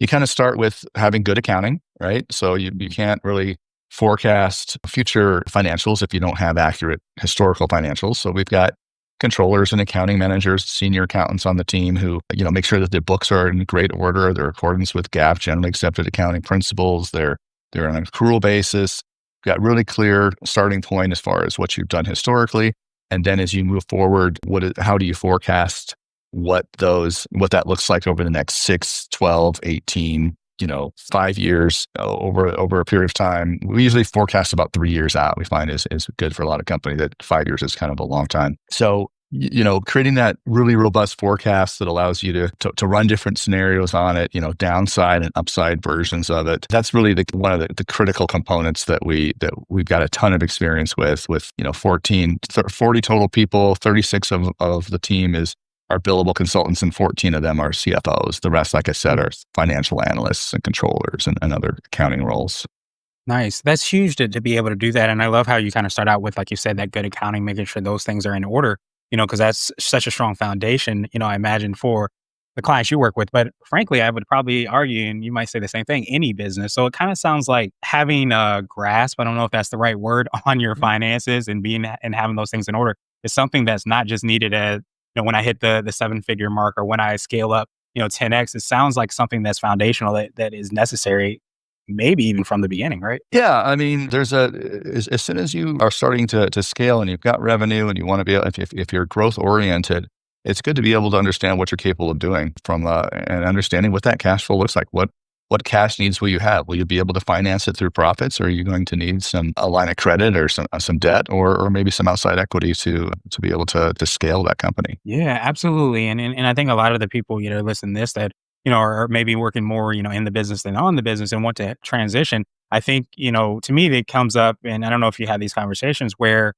you kind of start with having good accounting, right? So you can't really forecast future financials if you don't have accurate historical financials. So we've got controllers and accounting managers, senior accountants on the team who, make sure that their books are in great order, they're in accordance with GAAP, generally accepted accounting principles, they're on an accrual basis. Got really clear starting point as far as what you've done historically. And then as you move forward, how do you forecast what that looks like over the next 6, 12, 18, 5 years over a period of time. We usually forecast about 3 years out. We find is good for a lot of companies. That 5 years is kind of a long time. So, creating that really robust forecast that allows you to run different scenarios on it, downside and upside versions of it. That's really one of the critical components that we've got a ton of experience with 40 total people, 36 of the team are billable consultants, and 14 of them are CFOs. The rest, like I said, are financial analysts and controllers and other accounting roles. Nice. That's huge to be able to do that. And I love how you kind of start out with, like you said, that good accounting, making sure those things are in order, because that's such a strong foundation, I imagine for the clients you work with. But frankly, I would probably argue, and you might say the same thing, any business. So it kind of sounds like having a grasp, I don't know if that's the right word, on your finances and having those things in order is something that's not just needed at, when I hit the 7-figure mark or when I scale up, 10x. It sounds like something that's foundational that is necessary, maybe even from the beginning, right? Yeah, I mean, as soon as you are starting to scale and you've got revenue and you want to be, if you're growth oriented, it's good to be able to understand what you're capable of doing and understanding what that cash flow looks like. What cash needs will you have? Will you be able to finance it through profits, or are you going to need a line of credit or some debt or maybe some outside equity to be able to scale that company? Yeah, absolutely. And I think a lot of the people, listen to this that, are maybe working more, in the business than on the business and want to transition. I think, to me, it comes up, and I don't know if you have these conversations where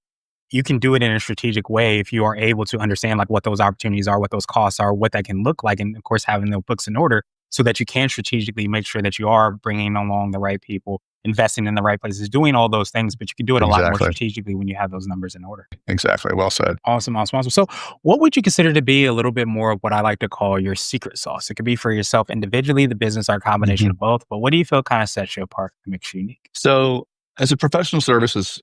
you can do it in a strategic way if you are able to understand like what those opportunities are, what those costs are, what that can look like. And of course, having those books in order so that you can strategically make sure that you are bringing along the right people, investing in the right places, doing all those things, but you can do it a lot more Exactly. strategically when you have those numbers in order. Exactly. Well said. Awesome. So what would you consider to be a little bit more of what I like to call your secret sauce? It could be for yourself individually, the business, or a combination Mhm. of both, but what do you feel kind of sets you apart and makes you unique? So as a professional services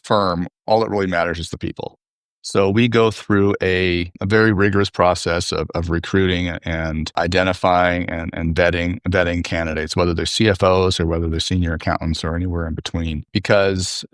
firm, all that really matters is the people. So we go through a very rigorous process of recruiting and identifying and vetting candidates, whether they're CFOs or whether they're senior accountants or anywhere in between, because